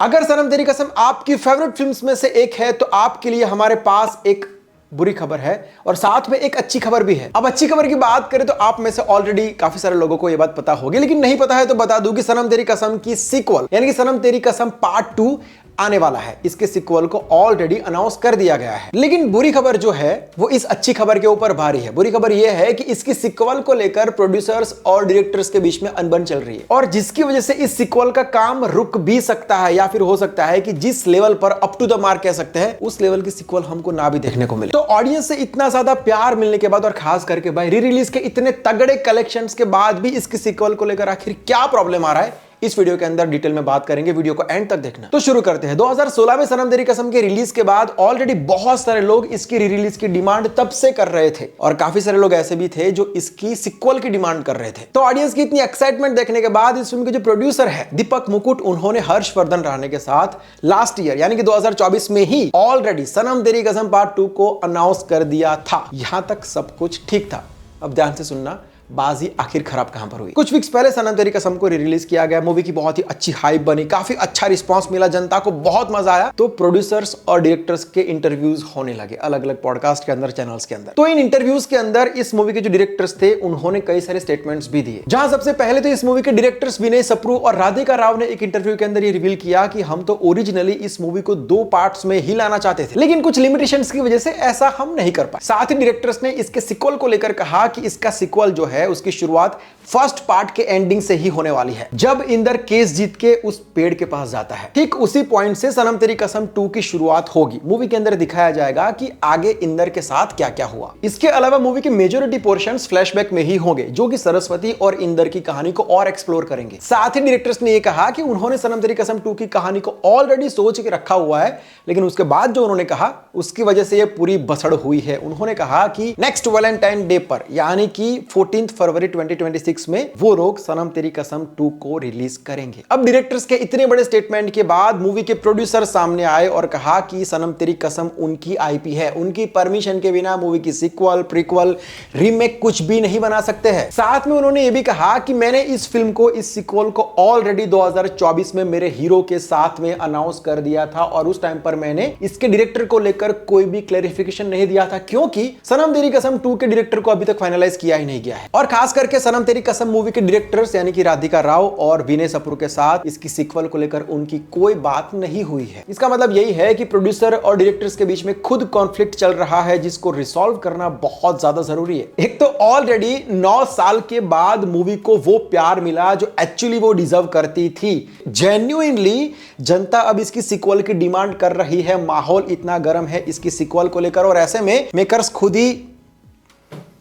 अगर सनम तेरी कसम आपकी फेवरेट फिल्म्स में से एक है तो आपके लिए हमारे पास एक बुरी खबर है और साथ में एक अच्छी खबर भी है। अब अच्छी खबर की बात करें तो आप में से ऑलरेडी काफी सारे लोगों को यह बात पता होगी, लेकिन नहीं पता है तो बता दूं कि सनम तेरी कसम की सीक्वल यानी कि सनम तेरी कसम पार्ट 2 आने वाला है। इसके सीक्वल को ऑलरेडी अनाउंस कर दिया गया है। लेकिन बुरी खबर जो है वो इस अच्छी खबर के ऊपर भारी है। बुरी खबर यह है कि इसकी सीक्वल को लेकर प्रोड्यूसर्स और डायरेक्टर्स के बीच में अनबन चल रही है और जिसकी वजह से इस सीक्वल का काम रुक भी सकता है या फिर हो सकता है कि जिस लेवल पर अप टू द मार्क कह सकते हैं उस लेवल की सीक्वल हमको ना भी देखने को मिले। तो ऑडियंस से इतना ज्यादा प्यार मिलने के बाद और खास करके भाई री रिलीज के इतने तगड़े कलेक्शंस के बाद भी इसकी सीक्वल को लेकर आखिर क्या प्रॉब्लम आ रहा है, इस वीडियो के अंदर डिटेल में बात करेंगे। वीडियो को एंड तक देखना। तो शुरू करते हैं। 2016 में सनम तेरी कसम के रिलीज के बाद ऑलरेडी बहुत सारे लोग इसकी री रिलीज की डिमांड तब से कर रहे थे और काफी सारे लोग ऐसे भी थे जो इसकी सीक्वल की डिमांड कर रहे थे। तो ऑडियंस की इतनी एक्साइटमेंट देखने के बाद इस फिल्म के जो प्रोड्यूसर है दीपक मुकुट, उन्होंने हर्षवर्धन राणे के साथ लास्ट ईयर यानी कि 2024 में ही ऑलरेडी सनम तेरी कसम पार्ट 2 को अनाउंस कर दिया था। यहां तक सब कुछ ठीक था। अब ध्यान से सुनना, बाजी आखिर खराब कहां पर हुई। कुछ वीक्स पहले सनम तेरी कसम को रिलीज किया गया। मूवी की बहुत ही अच्छी हाइप बनी, काफी अच्छा रिस्पांस मिला, जनता को बहुत मजा आया। तो प्रोड्यूसर्स और डायरेक्टर्स के इंटरव्यूज होने लगे अलग अलग पॉडकास्ट के अंदर, चैनल्स के अंदर। तो इन इंटरव्यूज के अंदर इस मूवी के जो डायरेक्टर्स थे उन्होंने कई सारे स्टेटमेंट्स भी दिए। जहां सबसे पहले तो इस मूवी के डायरेक्टर्स विनय सप्रू और राधिका राव ने एक इंटरव्यू के अंदर ये रिवील किया कि हम तो ओरिजिनली इस मूवी को 2 पार्ट्स में ही लाना चाहते थे, लेकिन कुछ लिमिटेशंस की वजह से ऐसा हम नहीं कर पाए। साथ ही डायरेक्टर्स ने इसके सीक्वल को लेकर कहा कि इसका सीक्वल जो है उसकी शुरुआत फर्स्ट पार्ट के एंडिंग से ही होने वाली है, जब इंदर केस जीत के उस पेड़ के पास जाता है। ठीक उसी पॉइंट से सनम तेरी कसम 2 की शुरुआत होगी। मूवी के अंदर दिखाया जाएगा कि आगे इंदर के साथ क्या क्या हुआ। इसके अलावा मूवी के मेजॉरिटी पोर्शंस फ्लैशबैक में ही होंगे जो कि सरस्वती और इंदर की कहानी को और एक्सप्लोर करेंगे। साथ ही डायरेक्टर्स ने यह कहा कि उन्होंने सनम तेरी कसम 2 की कहानी को ऑलरेडी सोच के रखा हुआ है, लेकिन उसके बाद जो उन्होंने कहा उसकी वजह से यह पूरी बसड़ हुई है। उन्होंने कहा कि नेक्स्ट वैलेंटाइन डे पर यानी कि 14 फरवरी 2026 में वो लोग सनम तेरी कसम 2 को रिलीज करेंगे। अब डायरेक्टर्स के इतने बड़े स्टेटमेंट के बाद मूवी के प्रोड्यूसर सामने आए और कहा कि सनम तेरी कसम उनकी आईपी है, उनकी परमिशन के बिना मूवी की सीक्वल, प्रीक्वल, रीमेक कुछ भी नहीं बना सकते हैं। साथ में उन्होंने ये भी कहा कि मैंने इस फिल्म को, इस सीक्वल को ऑलरेडी 2024 में मेरे हीरो के साथ में अनाउंस कर दिया था और उस टाइम पर मैंने इसके डायरेक्टर को लेकर कोई भी क्लैरिफिकेशन नहीं दिया था, क्योंकि सनम तेरी कसम 2 के डायरेक्टर को अभी तक फाइनलाइज किया ही नहीं गया है। और खास करके सनम तेरी कसम मूवी के डायरेक्टर्स यानी कि राधिका राव और विनय सप्रू के साथ इसकी सीक्वल को लेकर उनकी कोई बात नहीं हुई है। इसका मतलब यही है कि प्रोड्यूसर और डायरेक्टर्स के बीच में खुद कॉन्फ्लिक्ट चल रहा है, जिसको रिसॉल्व करना बहुत ज्यादा जरूरी है। एक तो ऑलरेडी 9 साल के बाद मूवी को वो प्यार मिला जो एक्चुअली वो डिजर्व करती थी। जेन्युइनली जनता अब इसकी सीक्वल की डिमांड कर रही है, माहौल इतना गर्म है इसकी सीक्वल को लेकर और ऐसे में मेकर्स खुद ही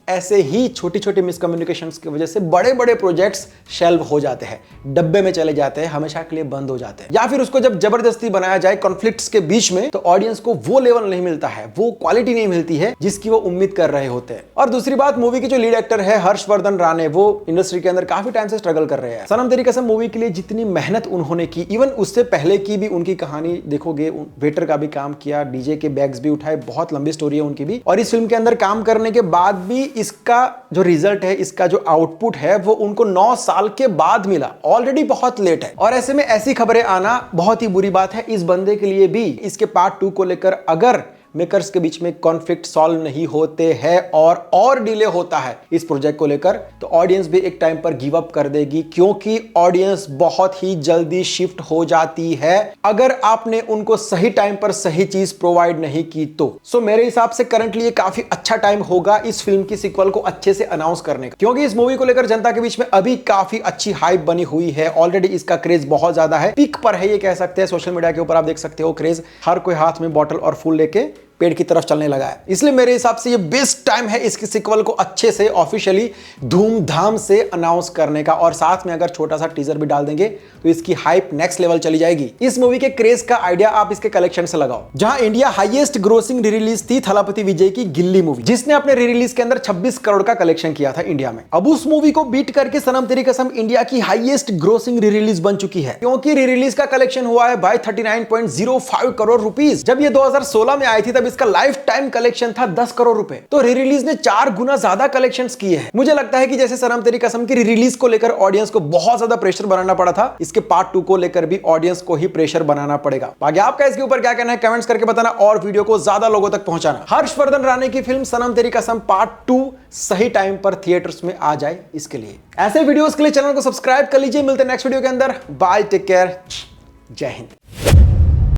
ऐसे ही छोटी छोटी मिसकम्युनिकेशंस की वजह से बड़े बड़े प्रोजेक्ट्स शेल्व हो जाते हैं, डब्बे में चले जाते हैं, हमेशा के लिए बंद हो जाते हैं, या फिर उसको जब जबरदस्ती बनाया जाए कॉन्फ्लिक्ट्स के बीच में तो ऑडियंस को वो लेवल नहीं मिलता है, वो क्वालिटी नहीं मिलती है जिसकी वो उम्मीद कर रहे होते हैं। और दूसरी बात, मूवी के जो लीड एक्टर है हर्षवर्धन राणे, वो इंडस्ट्री के अंदर काफी टाइम से स्ट्रगल कर रहे हैं। सनम तेरी कसम मूवी के लिए जितनी मेहनत उन्होंने की, इवन उससे पहले की भी उनकी कहानी देखोगे, वेटर का भी काम किया, डीजे के बैग्स भी उठाए, बहुत लंबी स्टोरी है उनकी भी। और इस फिल्म के अंदर काम करने के बाद भी इसका जो रिजल्ट है, इसका जो आउटपुट है वो उनको 9 साल के बाद मिला, ऑलरेडी बहुत लेट है। और ऐसे में ऐसी खबरें आना बहुत ही बुरी बात है इस बंदे के लिए भी। इसके पार्ट 2 को लेकर अगर मेकर्स के बीच में कॉन्फ्लिक्ट सॉल्व नहीं होते हैं और डिले होता है इस प्रोजेक्ट को लेकर, तो ऑडियंस भी एक टाइम पर गिव अप कर देगी, क्योंकि ऑडियंस बहुत ही जल्दी शिफ्ट हो जाती है अगर आपने उनको सही टाइम पर सही चीज प्रोवाइड नहीं की तो। सो मेरे हिसाब से करंटली ये काफी अच्छा टाइम होगा इस फिल्म की सीक्वल को अच्छे से अनाउंस करने का, क्योंकि इस मूवी को लेकर जनता के बीच में अभी काफी अच्छी हाइप बनी हुई है। ऑलरेडी इसका क्रेज बहुत ज्यादा है, पीक पर है ये कह सकते हैं। सोशल मीडिया के ऊपर आप देख सकते हो क्रेज, हर कोई हाथ में बॉटल और फूल लेके पेड़ की तरफ चलने लगा है। इसलिए मेरे हिसाब से ये बेस्ट टाइम है इसकी सीक्वल को अच्छे से ऑफिशियली धूमधाम से अनाउंस करने का, और साथ में अगर छोटा सा टीजर भी डाल देंगे तो इसकी हाइप नेक्स्ट लेवल चली जाएगी। इस मूवी के क्रेज का आइडिया आप इसके कलेक्शन से लगाओ। जहां India highest grossing re release थी थलापति विजय की गिल्ली मूवी, जिसने अपने री रिलीज के अंदर 26 करोड़ का कलेक्शन किया था इंडिया में। अब उस मूवी को बीट करके सनम तेरी कसम इंडिया की हाईएस्ट ग्रोसिंग री रिलीज बन चुकी है, क्योंकि री रिलीज का कलेक्शन हुआ है भाई 39.05 करोड़ रुपीस। जब ये 2016 में आई थी तब इसका लाइफ टाइम कलेक्शन था 10 करोड़ रुपए। तो री रिलीज ने 4 गुना ज्यादा कलेक्शंस किए हैं। मुझे लगता है कि जैसे सनम तेरी कसम की री रिलीज को लेकर ऑडियंस को बहुत ज्यादा प्रेशर बनाना पड़ा था, इसके पार्ट 2 को लेकर भी ऑडियंस को ही प्रेशर बनाना पड़ेगा। बाकी आपका इसके ऊपर क्या कहना है कमेंट्स करके बताना और वीडियो को ज्यादा लोगों तक पहुंचाना। हर्षवर्धन राणे की फिल्म सनम तेरी कसम पार्ट 2 सही टाइम पर थिएटर्स में आ जाए, इसके लिए ऐसे वीडियोस के लिए चैनल को सब्सक्राइब कर लीजिए। मिलते हैं नेक्स्ट वीडियो के अंदर। बाय, टेक केयर, जय हिंद।